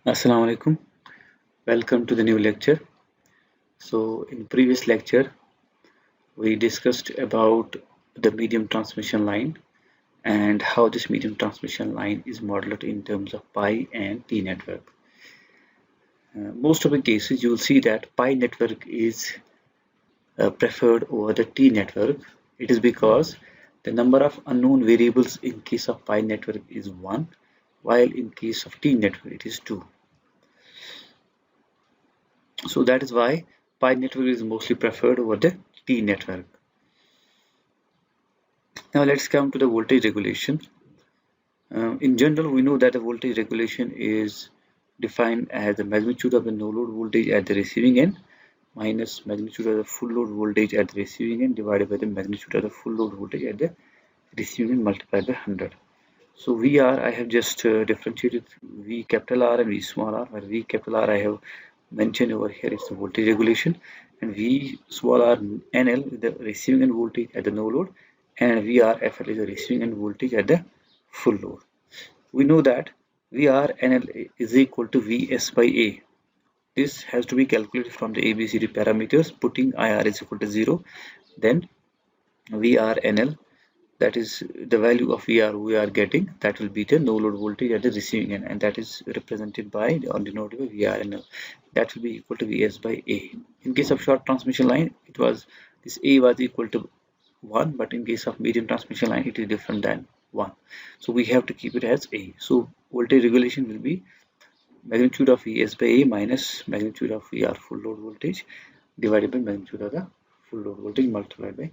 Assalamu alaikum. Welcome to the new lecture. So in previous lecture we discussed about the medium transmission line and how this medium transmission line is modeled in terms of pi and T network. Most of the cases you will see that pi network is preferred over the T network. It is because the number of unknown variables in case of pi network is 1 while in case of T network it is 2. So that is why pi network is mostly preferred over the T network. Now let's come to the voltage regulation. In general, we know that the voltage regulation is defined as the magnitude of the no load voltage at the receiving end minus magnitude of the full load voltage at the receiving end divided by the magnitude of the full load voltage at the receiving end multiplied by 100. So VR, I have just differentiated V capital R and V small r, where V capital R I have mentioned over here is the voltage regulation, and V small r NL is the receiving end voltage at the no load, and VRFL is the receiving end voltage at the full load. We know that VRNL is equal to Vs by A. This has to be calculated from the ABCD parameters, putting IR is equal to 0. Then VRNL, that is the value of VR we are getting, that will be the no load voltage at the receiving end, and that is represented by on denoted by VRNL. That will be equal to Vs by A. In case of short transmission line, it was this A was equal to 1, but in case of medium transmission line it is different than 1, so we have to keep it as A. So voltage regulation will be magnitude of Vs by A minus magnitude of VR full load voltage divided by magnitude of the full load voltage multiplied by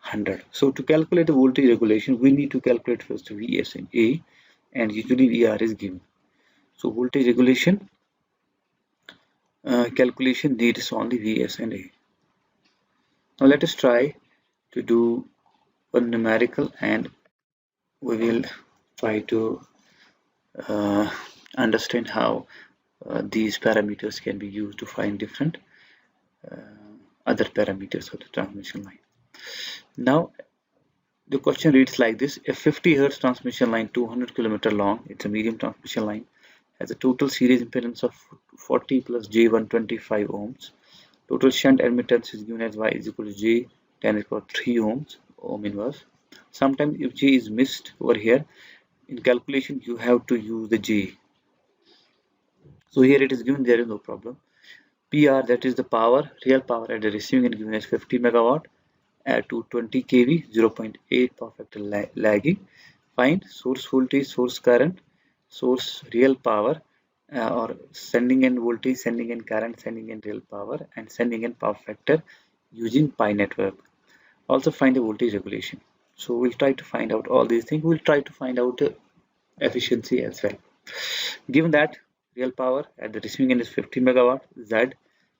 100. So to calculate the voltage regulation, we need to calculate first Vs in A, and usually VR is given. So voltage regulation calculation needs only Vs and A. Now let us try to do a numerical, and we will try to understand how these parameters can be used to find different other parameters of the transmission line. Now the question reads like this: a 50 Hz transmission line 200 km long, it's a medium transmission line, has a total series impedance of 40 plus J125 ohms. Total shunt admittance is given as Y is equal to J 10 to the power 3 ohms, ohm inverse. Sometimes if J is missed over here, in calculation you have to use the J. So here it is given, there is no problem. PR, that is the power, real power at the receiving end, given as 50 megawatt at 220 kV, 0.8 power factor lagging. Find source voltage, source current, source real power, or sending end voltage, sending end current, sending end real power, and sending end power factor using pi network. Also find the voltage regulation. So we'll try to find out all these things. We'll try to find out the efficiency as well. Given that real power at the receiving end is 50 megawatt, Z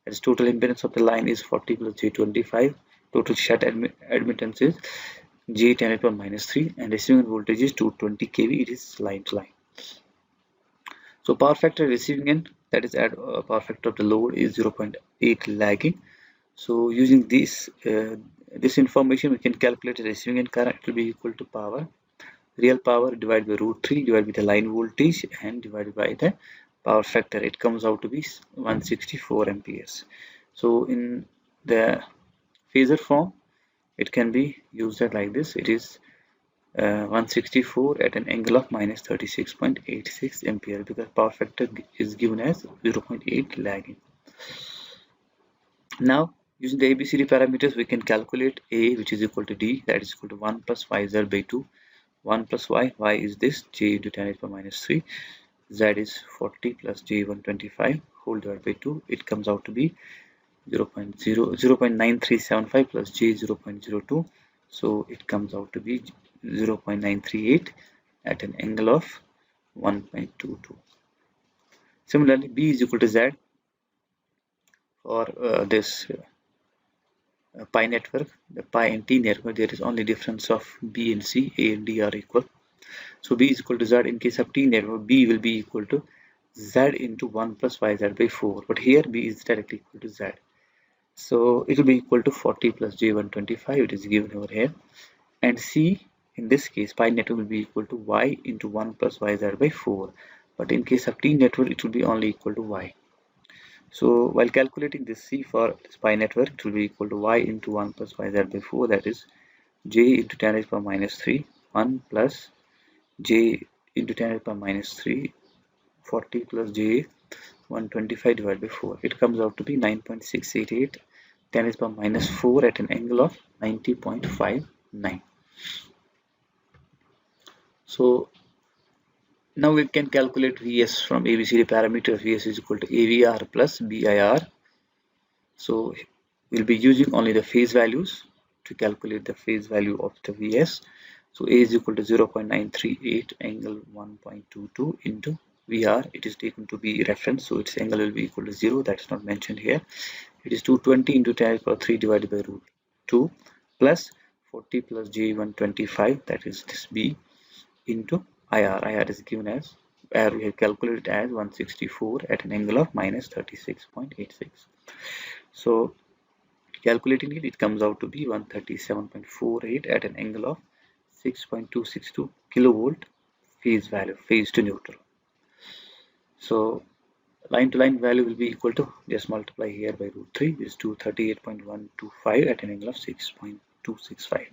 as total impedance of the line is 40 plus J25, total shunt admittance is J10 to the power minus 3, and receiving voltage is 220 kV, it is line to line. So power factor receiving end, that is at power factor of the load, is 0.8 lagging. So using this information, we can calculate the receiving end current. It will be equal to power, real power divided by root 3 divided by the line voltage and divided by the power factor. It comes out to be 164 amperes. So in the phasor form, it can be used like this. It is 164 at an angle of minus 36.86 ampere, because power factor is given as 0.8 lagging. Now using the ABCD parameters, we can calculate A, which is equal to D, that is equal to 1 plus YZ by 2. 1 plus Y is this, J into 10 to the power minus 3, Z is 40 plus J125 whole divided by 2. It comes out to be 0.9375 plus J 0.02, so it comes out to be 0.938 at an angle of 1.22. Similarly, B is equal to Z for this pi network. The pi and T network, there is only difference of B and C. A and D are equal. So B is equal to Z. In case of T network, B will be equal to Z into 1 plus YZ by 4. But here B is directly equal to Z. So it will be equal to 40 plus J125. It is given over here. And C, in this case, pi network will be equal to Y into 1 plus YZ by 4. but in case of T network it will be only equal to Y. So while calculating this C for this pi network, it will be equal to Y into 1 plus YZ by 4, that is J into 10 raised to the power minus 3, 1 plus J into 10 raised to the power minus 3, 40 plus J 125 divided by 4. It comes out to be 9.688, 10 raised to the power minus 4 at an angle of 90.59. So now we can calculate Vs from ABCD parameters. Vs is equal to AVR plus BIR. So we'll be using only the phase values to calculate the phase value of the Vs. So A is equal to 0.938 angle 1.22 into VR. It is taken to be reference, so its angle will be equal to 0. That's not mentioned here. It is 220 into 10 to the power 3 divided by root 2 plus 40 plus J125, that is this B, into IR. IR is given as, we have calculated as 164 at an angle of minus 36.86. So calculating it, it comes out to be 137.48 at an angle of 6.262 kilovolt phase value, phase to neutral. So line to line value will be equal to, just multiply here by root 3, is 238.125 at an angle of 6.265.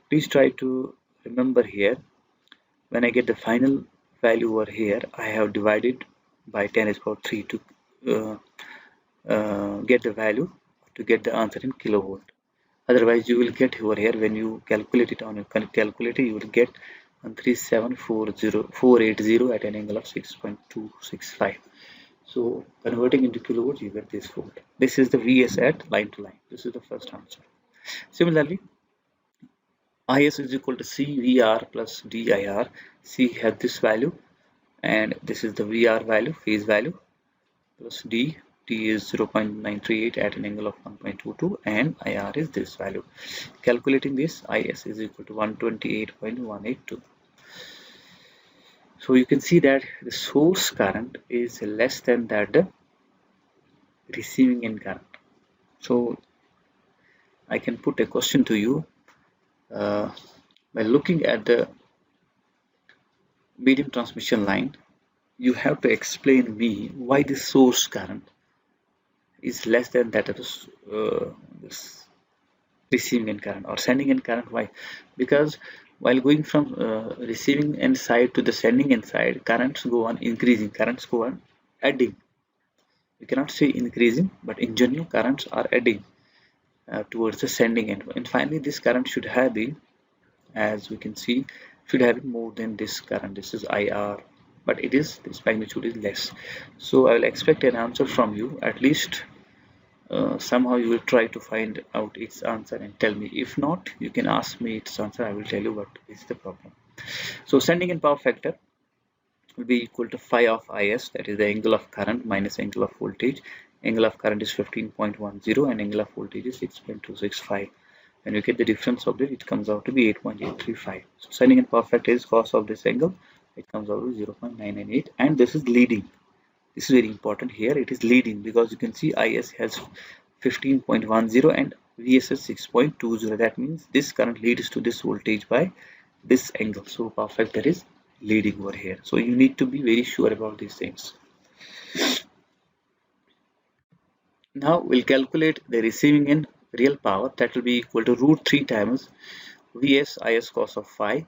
Please try to remember here, when I get the final value over here, I have divided by 10 raised to the power 3 to get the value, to get the answer in kilovolt. Otherwise you will get over here, when you calculate it on your calculator, you will get 137.480 at an angle of 6.265. So converting into kilowatts, you get this volt. This is the Vs at line to line. This is the first answer. Similarly, Is is equal to CVR plus DIR. C has this value, and this is the VR value, phase value, plus D. T is 0.938 at an angle of 1.22, and IR is this value. Calculating this, Is is equal to 128.182. So you can see that the source current is less than that the receiving end current. So I can put a question to you, by looking at the medium transmission line, you have to explain me why the source current is less than that of this receiving end current or sending end current. Why? Because while going from receiving end side to the sending end side, currents go on increasing, currents go on adding. We cannot say increasing, but in general currents are adding towards the sending end, and finally this current should have been, as we can see, should have been more than this current. This is IR, but it is, this magnitude is less. So I will expect an answer from you, at least somehow you will try to find out its answer and tell me. If not, you can ask me its answer, I will tell you what is the problem. So sending end power factor will be equal to phi of Is, that is the angle of current minus angle of voltage. Angle of current is 15.10 and angle of voltage is 6.265. When you get the difference of it, it comes out to be 8.835. So sending end power factor is cos of this angle, it comes out to 0.998, and this is leading. This is very important here, it is leading, because you can see Is has 15.10 and Vs is 6.20. That means this current leads to this voltage by this angle. So power factor is leading over here. So you need to be very sure about these things. Now we'll calculate the receiving end real power, that will be equal to root 3 times Vs Is cos of phi.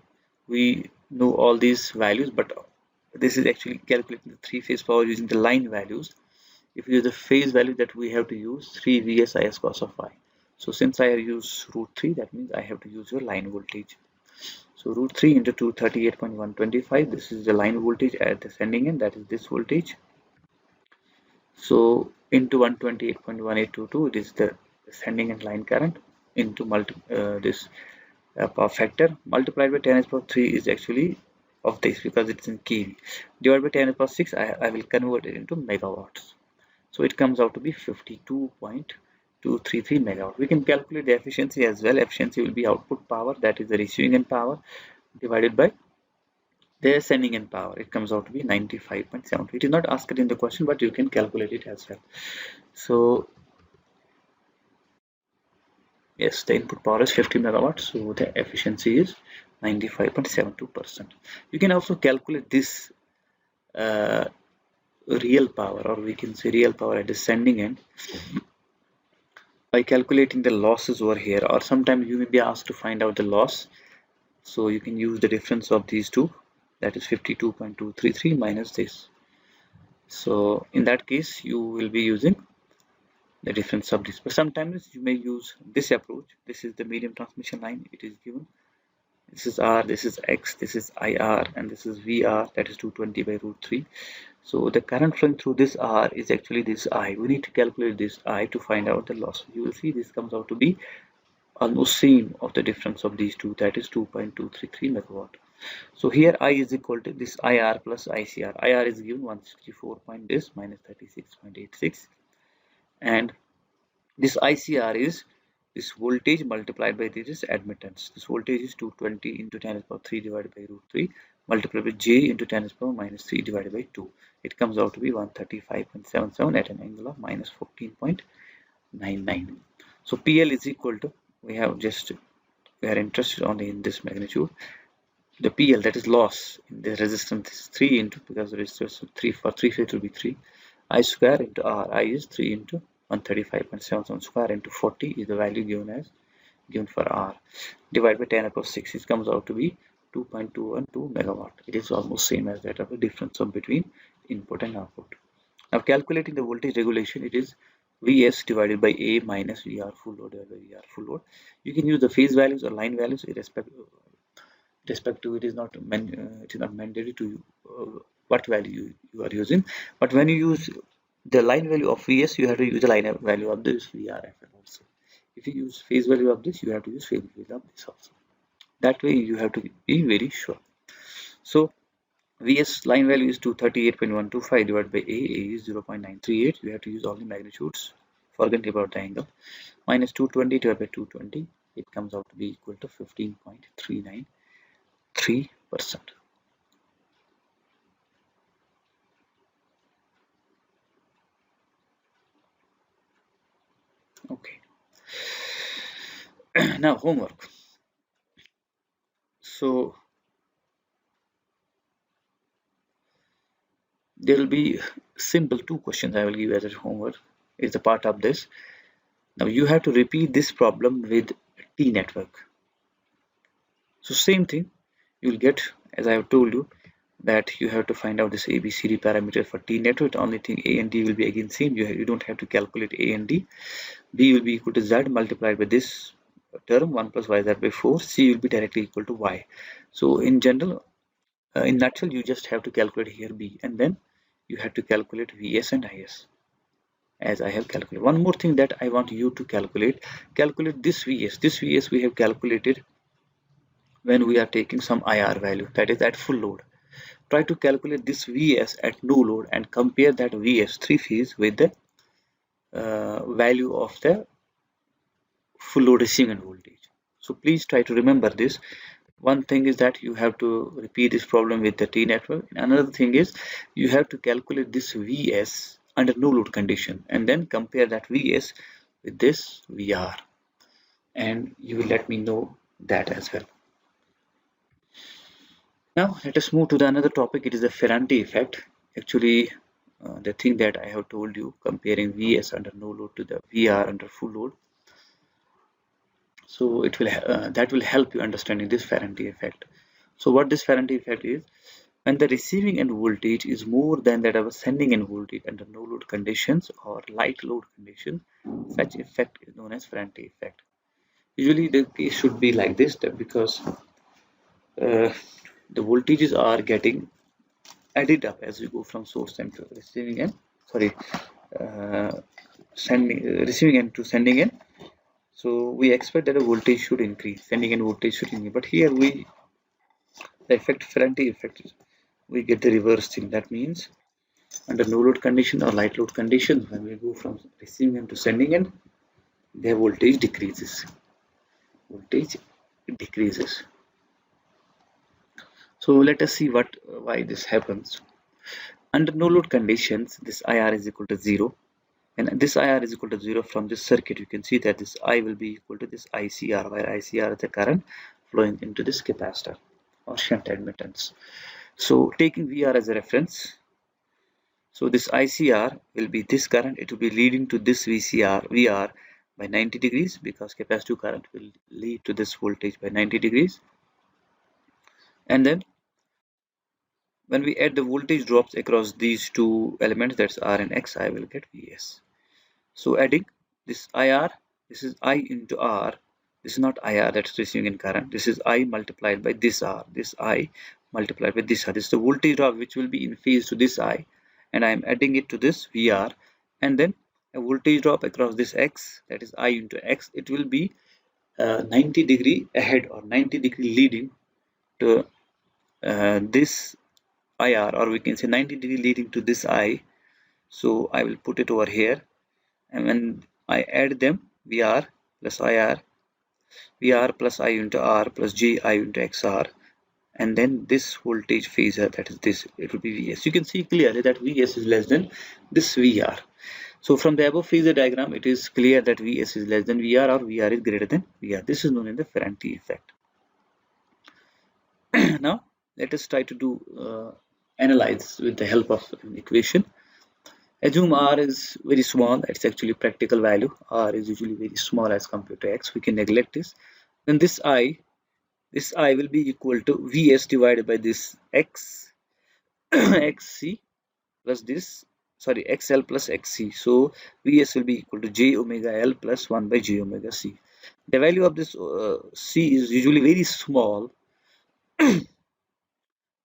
We know all these values, but this is actually calculating the three-phase power using the line values. If you use the phase value, that we have to use 3 Vs Is cos of phi. So since I have used root 3, that means I have to use your line voltage. So root 3 into 238.125, this is the line voltage at the sending end, that is this voltage. So into 128.1822, it is the sending end line current, into this power factor multiplied by 10 to the power 3 is actually of this, because it's in kV, divided by 10 to the power 6. I will convert it into megawatts. So it comes out to be 52.233 megawatt. We can calculate the efficiency as well. Efficiency will be output power, that is the receiving end power, divided by the sending end power. It comes out to be 95.72. It is not asked in the question, but you can calculate it as well. So yes, the input power is 50 megawatts, so the efficiency is 95.72%. You can also calculate this uh, real power, or we can say real power at the sending end, by calculating the losses over here, or sometimes you may be asked to find out the loss. So you can use the difference of these two, that is 52.233 minus this. So in that case you will be using the difference of this, but sometimes you may use this approach. This is the medium transmission line. It is given, this is R, this is X, this is IR, and this is VR, that is 220 by root 3. So the current flowing through this R is actually this I. We need to calculate this I to find out the loss. You will see this comes out to be almost same of the difference of these two, that is 2.233 megawatt. So here I is equal to this IR plus ICR. IR is given 164 point this minus 36.86, and this ICR is this voltage multiplied by this admittance. This voltage is 220 into 10 to the power 3 divided by root 3 multiplied by J into 10 to the power minus 3 divided by 2. It comes out to be 135.77 at an angle of minus 14.99. So PL is equal to, we are interested only in this magnitude. The PL, that is loss in the resistance, is 3 into, because the resistance is 3, for 3 phase will be 3, I square into R. I is 3 into 135.77 square into 40 is the value given for R, divided by 10 to the power 6. It comes out to be 2.212 megawatt. It is almost same as that of the difference of between input and output. Now calculating the voltage regulation, it is Vs divided by A minus VR full load divided by VR full load. You can use the phase values or line values irrespective. It is not mandatory to what value you are using, but when you use the line value of Vs, you have to use the line value of this VRFL also. If you use phase value of this, you have to use phase value of this also. That way you have to be very sure. So Vs line value is 238.125 divided by A is 0.938. You have to use all the magnitudes, forget about the angle. Minus 220 divided by 220, it comes out to be equal to 15.393%. Okay. Now homework. So there will be simple 2 questions I will give as a homework. It's a part of this. Now you have to repeat this problem with T network. So same thing you will get, as I have told you, that you have to find out this ABCD parameter for T network. The only thing A and D will be again same. You don't have to calculate A and D. B will be equal to Z multiplied by this term 1 plus YZ by 4. C will be directly equal to Y. So in general, in nutshell, you just have to calculate here B, and then you have to calculate Vs and Is as I have calculated. One more thing that I want you to calculate this Vs. This Vs we have calculated when we are taking some IR value, that is at full load. Try to calculate this Vs at no load and compare that Vs 3 phase with the value of the full load receiving end voltage. So please try to remember this. One thing is that you have to repeat this problem with the T network. Another thing is you have to calculate this Vs under no load condition and then compare that Vs with this VR, and you will let me know that as well. Now let us move to the another topic. It is the Ferranti effect. Actually the thing that I have told you, comparing Vs under no load to the VR under full load. So it will that will help you understanding this Ferranti effect. So what this Ferranti effect is, when the receiving end voltage is more than that of a sending end voltage under no load conditions or light load conditions, such effect is known as Ferranti effect. Usually the case should be like this, that because the voltages are getting added up as we go from source end to receiving end, receiving end to sending end. So we expect that the voltage should increase, sending end voltage should increase, but here the effect, Ferranti effect, we get the reverse thing. That means under no load condition or light load conditions, when we go from receiving end to sending end, their voltage decreases. So let us see why this happens. Under no load conditions, this IR is equal to 0. And this IR is equal to 0 from this circuit. You can see that this I will be equal to this ICR, where ICR is the current flowing into this capacitor or shunt admittance. So taking VR as a reference, So this ICR will be this current, it will be leading to this VR by 90 degrees, because capacitive current will lead to this voltage by 90 degrees. And then when we add the voltage drops across these two elements, that's R and X, I will get Vs. So adding this IR, this is I into R, this is not IR, that's receiving in current, this is I multiplied by this R, this I multiplied by this R, this is the voltage drop which will be in phase to this I, and I am adding it to this VR, and then a voltage drop across this X, that is I into X, it will be 90 degree ahead or 90 degree leading to this IR, or we can say 90 degree leading to this I. So I will put it over here, and when I add them, VR plus IR, VR plus I into R plus J I into XR, and then this voltage phasor, that is this, it will be Vs. You can see clearly that Vs is less than this VR. So from the above phasor diagram, it is clear that Vs is less than VR or VR is greater than VR. This is known as the Ferranti effect. Now let us try to do analyze with the help of an equation. Assume R is very small, it's actually practical value. R is usually very small as compared to X. We can neglect this. Then this I will be equal to Vs divided by this X, XC plus this, sorry, XL plus XC. So Vs will be equal to J omega L plus 1 by J omega C. The value of this C is usually very small.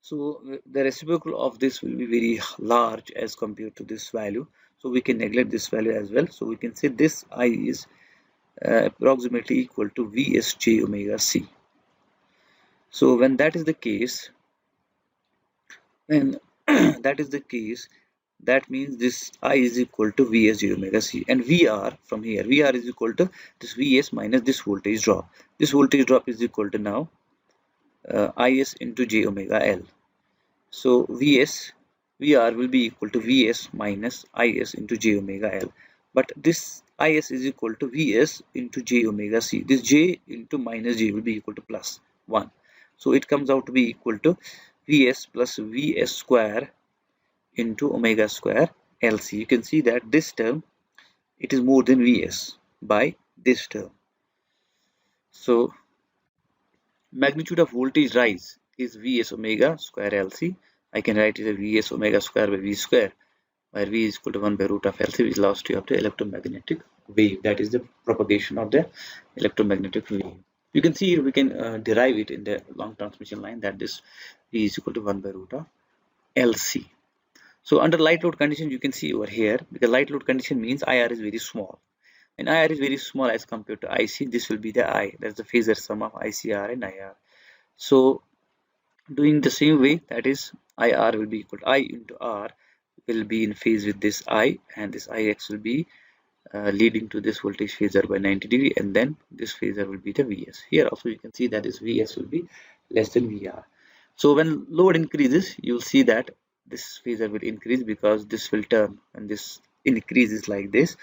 So the reciprocal of this will be very large as compared to this value. So we can neglect this value as well. So we can say this I is approximately equal to Vs J omega C. So when that is the case, when that is the case, that means this I is equal to Vs J omega C, and VR from here, VR is equal to this Vs minus this voltage drop. This voltage drop is equal to now Is into J omega L. So VR will be equal to Vs minus Is into J omega L. But this Is is equal to Vs into J omega C. This J into minus J will be equal to plus 1. So it comes out to be equal to Vs plus Vs square into omega square LC. You can see that this term, it is more than Vs by this term. So magnitude of voltage rise is Vs omega square LC. I can write it as Vs omega square by V square, where V is equal to 1 by root of LC, which is velocity of the electromagnetic wave. That is the propagation of the electromagnetic wave. You can see here we can derive it in the long transmission line, that this V is equal to 1 by root of LC. So under light load condition, you can see over here, because light load condition means IR is very small. When IR is very small as compared to IC, this will be the I. That's the phasor sum of ICR and IR. So doing the same way, that is IR will be equal to I into R will be in phase with this I, and this IX will be leading to this voltage phasor by 90 degree, and then this phasor will be the Vs. Here also you can see that this Vs will be less than VR. So when load increases, you will see that this phasor will increase, because this will turn, and this increases like this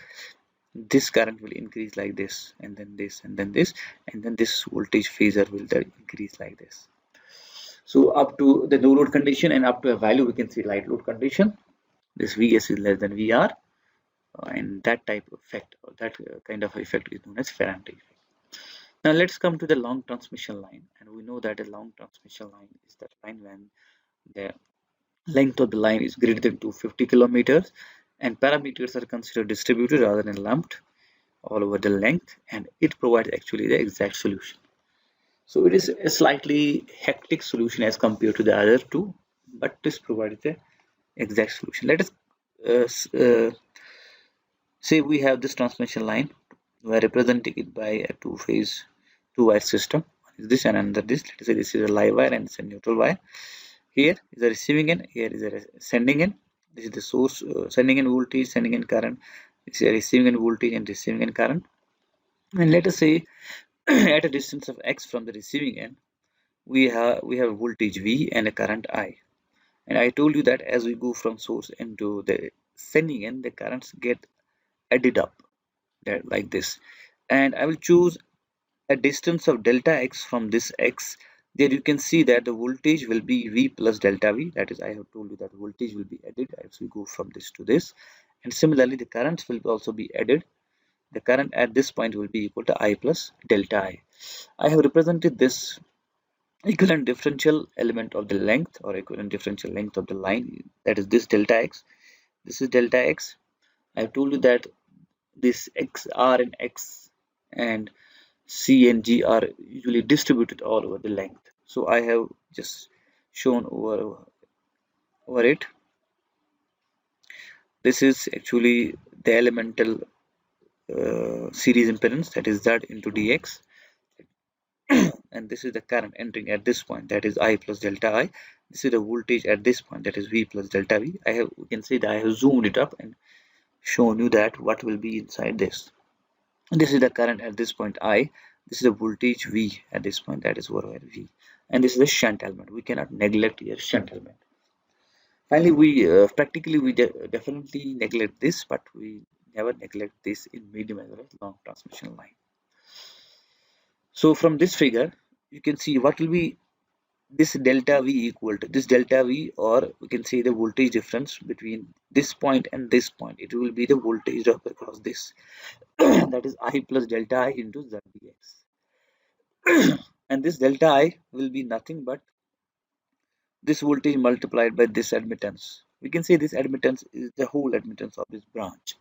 current will increase like this, and then this, and then this, and then this voltage phasor will then increase like this. So up to the no load condition and up to a value, we can see light load condition, this Vs is less than VR, and that type of effect, or that kind of effect is known as Ferranti effect. Now let's come to the long transmission line, and we know that a long transmission line is that line when the length of the line is greater than 250 kilometers, and parameters are considered distributed rather than lumped all over the length, and it provides actually the exact solution. So it is a slightly hectic solution as compared to the other two, but this provides the exact solution. Let us say we have this transmission line, we are representing it by a two-phase, two-wire system. This and another this. Let us say this is a live wire and it's a neutral wire. Here is a receiving end, here is a sending end. This is the source, sending end voltage, sending end current. This is a receiving end voltage and receiving end current. And let us say at a distance of x from the receiving end, we have voltage V and a current I. And I told you that as we go from source end to the sending end, the currents get added up like this. And I will choose a distance of delta x from this x there you can see that the voltage will be V plus delta V. That is, I have told you that voltage will be added as we go from this to this, and similarly the currents will also be added. The current at this point will be equal to I plus delta I. I have represented this equivalent differential element of the length, or equivalent differential length of the line, that is this delta x. This is delta x. I have told you that this x, r and x and c and g are usually distributed all over the length. So I have just shown over it. This is actually the elemental series impedance, that is z into dx, and this is the current entering at this point, that is I plus delta I. This is the voltage at this point, that is V plus delta V. You can see that I have zoomed it up and shown you that what will be inside this. And this is the current at this point I. This is the voltage V at this point, that is over V. And this is the shunt element. We cannot neglect here shunt element. Finally, we practically we definitely neglect this, but we never neglect this in medium as well as long transmission line. So from this figure, you can see what will be this delta V equal to this delta V, or we can say the voltage difference between this point and this point. It will be the voltage drop across this. That is I plus delta I into Z dx. And this delta I will be nothing but this voltage multiplied by this admittance. We can say this admittance is the whole admittance of this branch,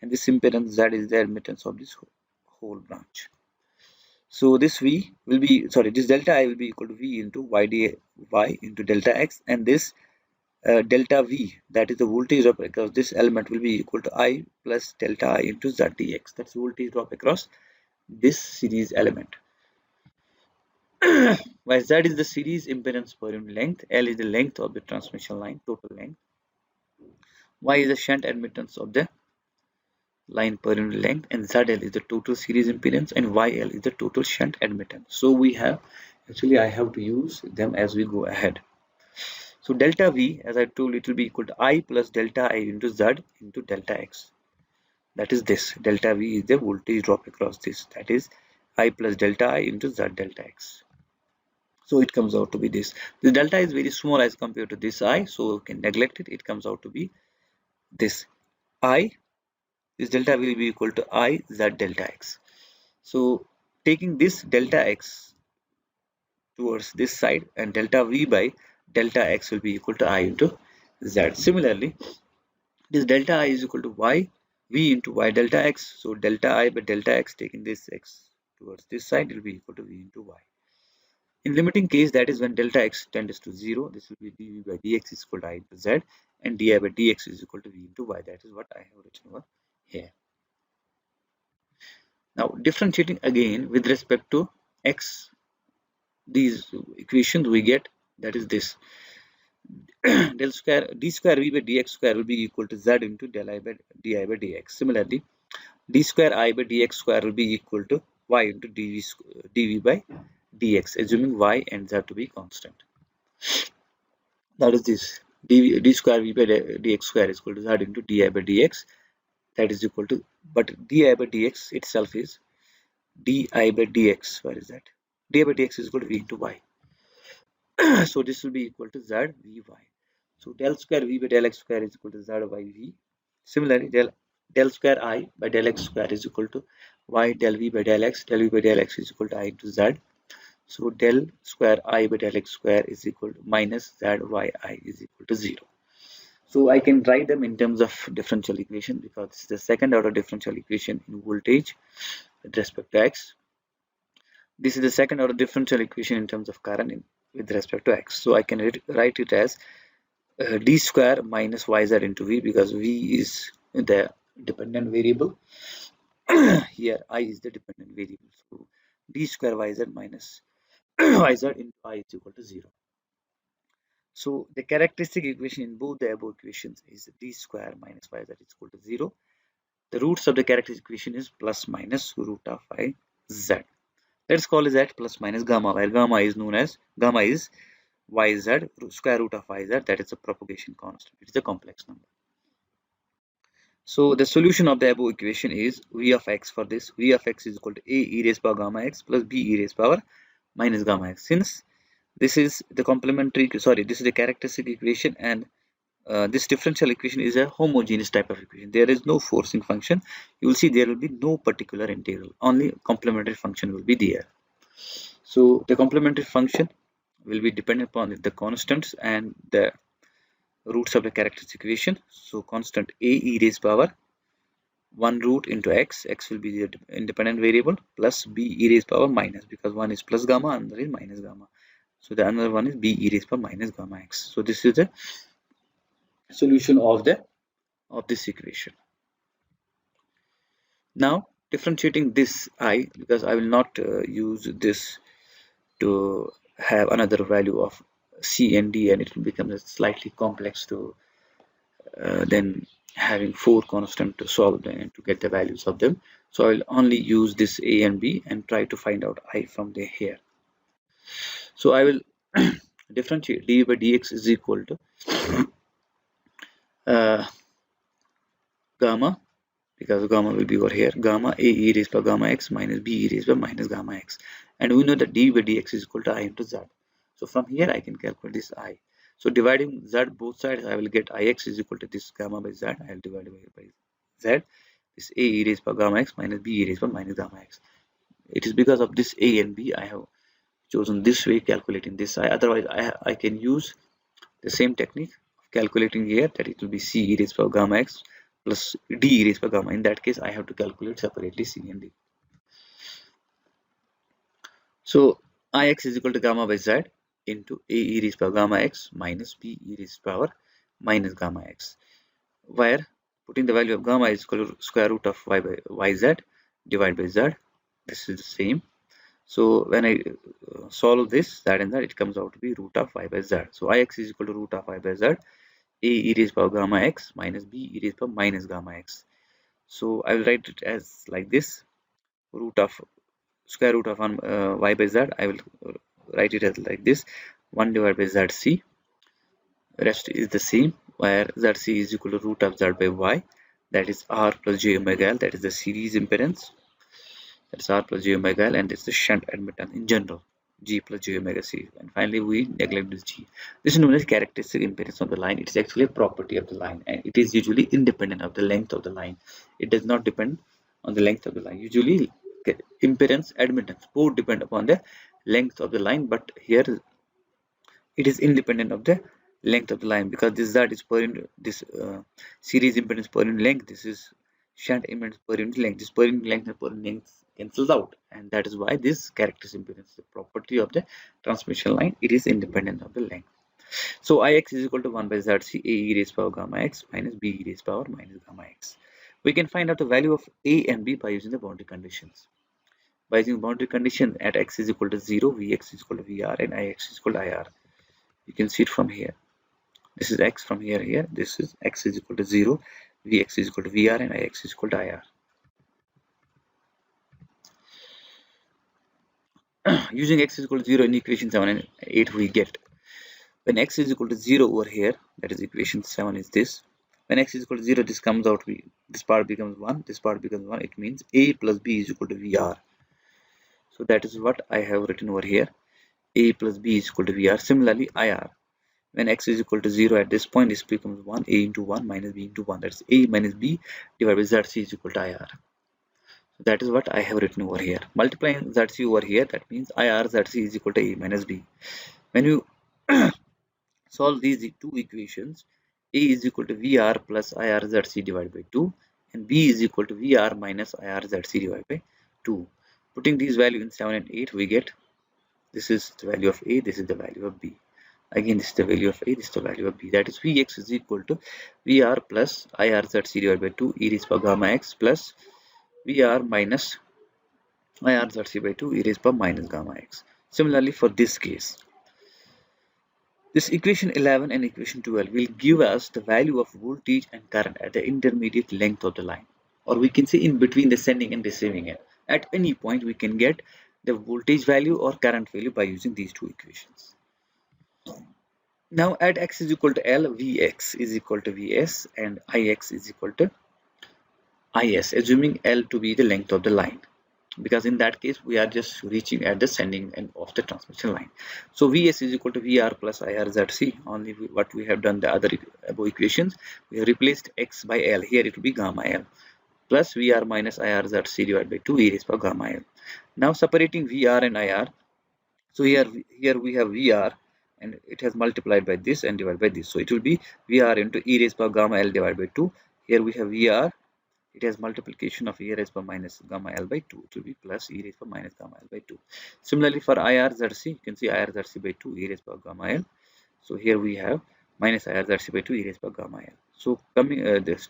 and this impedance Z is the admittance of this whole branch. So this V will be, sorry, this delta I will be equal to V into y into delta x, and this delta V, that is the voltage drop across this element, will be equal to I plus delta I into Z dx. That's voltage drop across this series element. Why Z is the series impedance per unit length, L is the length of the transmission line, total length, Y is the shunt admittance of the line per unit length, and ZL is the total series impedance, and YL is the total shunt admittance. So we have, actually I have to use them as we go ahead. So delta V, as I told, it will be equal to I plus delta I into Z into delta X. That is this. Delta V is the voltage drop across this. That is I plus delta I into Z delta X. So it comes out to be this. The delta is very small as compared to this I, so you can neglect it. It comes out to be this I. This delta will be equal to I Z delta X. So taking this delta X towards this side, and delta V by delta X will be equal to I into Z. Similarly, this delta I is equal to Y V into Y delta X. So delta I by delta X, taking this X towards this side, will be equal to V into Y. In limiting case, that is when delta X tends to 0, this will be dV by dx is equal to I into Z, and di by dx is equal to V into Y. That is what I have written over here. Now differentiating again with respect to X, these equations we get, that is this. Del square d square V by dx square will be equal to Z into del I by di by dx. Similarly, d square I by dx square will be equal to Y into dv by dx, assuming Y and Z to be constant. That is this. D square V by dx square is equal to Z into di by dx. That is equal to, but di by dx itself is di by dx. Where is that? Di by dx is equal to V into Y. So this will be equal to Z Vy. So del square V by del x square is equal to Z by V. Similarly, del square I by del x square is equal to Y del V by del x. Del V by del x is equal to I into Z. So del square I by del x square is equal to minus Z Y I is equal to 0. So I can write them in terms of differential equation, because this is the second order differential equation in voltage with respect to X. This is the second order differential equation in terms of current with respect to X. So I can write it as d square minus yz into V, because V is the dependent variable. Here I is the dependent variable. So d square yz minus yz into I is equal to 0. So the characteristic equation in both the above equations is d square minus yz is equal to 0. The roots of the characteristic equation is plus minus root of I z. Let's call it that plus minus gamma, while gamma is known as, gamma is yz square root of yz, that is a propagation constant. It is a complex number. So the solution of the above equation is V of x. For this, V of x is equal to a e raised power gamma x plus b e raised power minus gamma x. Since This is the this is the characteristic equation, and this differential equation is a homogeneous type of equation. There is no forcing function. You will see there will be no particular integral, only complementary function will be there. So the complementary function will be dependent upon the constants and the roots of the characteristic equation. So constant a e raised power 1 root into x will be the independent variable, plus b e raised power minus, because one is plus gamma and another is minus gamma. So the another one is b e raised power minus gamma x. So this is the solution of this equation. Now differentiating this I, because I will not use this to have another value of c and d, and it will become slightly complex to then having 4 constant to solve them and to get the values of them. So I will only use this a and b and try to find out I from the here. So I will differentiate d by dx is equal to gamma, because gamma will be over here, gamma a e raised by gamma x minus b e raised by minus gamma x, and we know that d by dx is equal to I into z. So from here I can calculate this I. So dividing z both sides, I will get ix is equal to this gamma by z. I will divide by z. This a e raised by gamma x minus b e raised by minus gamma x. It is because of this a and b I have chosen this way calculating this I. Otherwise I can use the same technique of calculating here, that it will be c e raised by gamma x plus d e raised by gamma. In that case I have to calculate separately c and d. So ix is equal to gamma by z into a e raised by gamma x minus b e raised power minus gamma x, where putting the value of gamma is equal to square root of y by yz divided by z. This is the same. So when I solve this, that and that, it comes out to be root of y by z. So ix is equal to root of y by z, a e raised power gamma x minus b e raised power minus gamma x. So I will write it as like this: root of square root of y by z. I will write it as like this: 1 divided by zc. Rest is the same, where zc is equal to root of z by y, that is r plus j omega l, that is the series impedance. That's r plus j omega l, and it's the shunt admittance in general, g plus j omega c. And finally we neglect this g. This is known as characteristic impedance of the line. It is actually a property of the line, and it is usually independent of the length of the line. It does not depend on the length of the line. Usually impedance, admittance both depend upon the length of the line, but here it is independent of the length of the line, because this z is per unit, this series impedance per unit length, this is shunt impedance per unit length. This per unit length and per unit length cancels out, and that is why this characteristic impedance, the property of the transmission line, it is independent of the length. So ix is equal to 1 by zc a e raised power gamma x minus b e raised power minus gamma x. We can find out the value of a and b by using the boundary conditions. By using boundary condition, at x is equal to 0, vx is equal to vr, and ix is equal to ir. You can see it from here. This is x from here. This is x is equal to 0, vx is equal to vr, and ix is equal to ir. Using x is equal to 0 in equation 7 and 8, we get, when x is equal to 0 over here, that is equation 7 is this. When x is equal to 0, this comes out, this part becomes 1, this part becomes 1. It means a plus b is equal to vr. So that is what I have written over here. A plus b is equal to vr. Similarly, ir. When x is equal to 0 at this point, this becomes 1, a into 1 minus b into 1. That's a minus b divided by zc is equal to ir. So that is what I have written over here. Multiplying zc over here, that means ir zc is equal to a minus b. When you solve these two equations, a is equal to vr plus ir zc divided by 2, and b is equal to vr minus ir zc divided by 2. Putting these values in 7 and 8, we get, this is the value of a, this is the value of b. Again, this is the value of a, this is the value of b. That is vx is equal to vr plus ir zc divided by 2 e raised power gamma x plus vr minus ir zc by 2 e raised power minus gamma x. Similarly, for this case, this equation 11 and equation 12 will give us the value of voltage and current at the intermediate length of the line, or we can say in between the sending and receiving end. At any point, we can get the voltage value or current value by using these two equations. Now at x is equal to L, Vx is equal to Vs, and Ix is equal to Is, assuming L to be the length of the line. because in that case we are just reaching at the sending end of the transmission line. So Vs is equal to Vr plus IRZC. Only what we have done the other above equations, we have replaced x by L. Here it will be gamma L plus Vr minus IRZC divided by 2 e raised power gamma L. Now separating Vr and IR. So here we have Vr and it has multiplied by this and divided by this. So it will be Vr into e raised power gamma L divided by 2. Here we have Vr. It has multiplication of e raised power minus gamma L by 2. It will be plus e raised power minus gamma L by 2. Similarly for IRZC, you can see IRZC by 2 e raised power gamma L. So here we have minus IRZC by 2 e raised power gamma L. So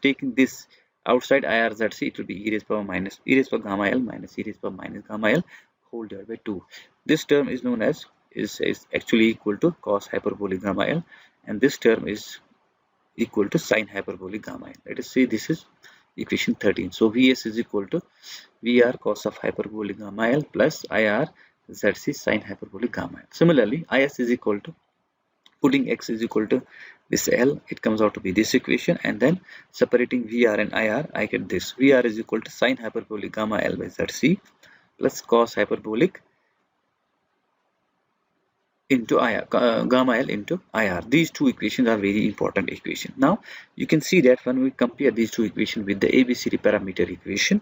taking this outside IRZC, it will be e raised power minus e raised power gamma L minus e raised power minus gamma L whole divided by 2. This term is known as is actually equal to cos hyperbolic gamma L, and this term is equal to sin hyperbolic gamma L. Let us say this is equation 13. So Vs is equal to Vr cos of hyperbolic gamma L plus IR Zc sin hyperbolic gamma L. Similarly, Is is equal to, putting x is equal to this L, it comes out to be this equation, and then separating Vr and IR, I get this. Vr is equal to sin hyperbolic gamma L by Zc plus cos hyperbolic into IR, gamma L into IR. These two equations are very important equations. Now you can see that when we compare these two equations with the ABCD parameter equation,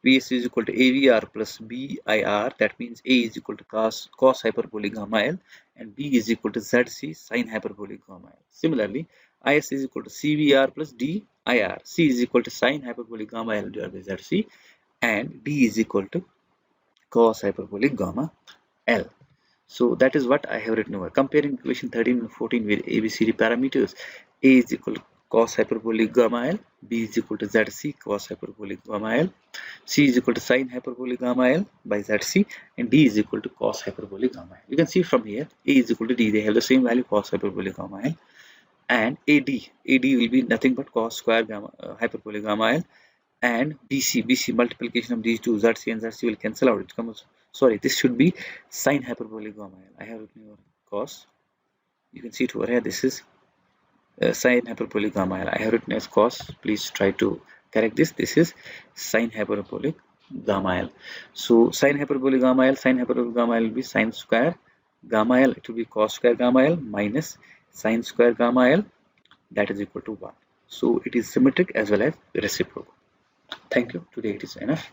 Vs is equal to AVR plus BIR, that means A is equal to cos hyperbolic gamma L and B is equal to ZC sin hyperbolic gamma L. Similarly, Is is equal to CVR plus DIR. C is equal to sin hyperbolic gamma L divided by ZC and D is equal to cos hyperbolic gamma L. So that is what I have written over. Comparing equation 13 and 14 with ABCD parameters, A is equal to cos hyperbolic gamma L, B is equal to ZC cos hyperbolic gamma L, C is equal to sin hyperbolic gamma L by ZC, and D is equal to cos hyperbolic gamma L. You can see from here, A is equal to D, they have the same value, cos hyperbolic gamma L, and AD will be nothing but cos square gamma hyperbolic gamma L, and BC multiplication of these two, ZC and ZC will cancel out. It comes, sorry, this should be sin hyperbolic gamma L. I have written here cos. You can see it over here. This is sin hyperbolic gamma L. I have written as cos. Please try to correct this. This is sin hyperbolic gamma L. So sin hyperbolic gamma L will be sin square gamma L. It will be cos square gamma L minus sin square gamma L. That is equal to 1. So it is symmetric as well as reciprocal. Thank you. Today it is enough.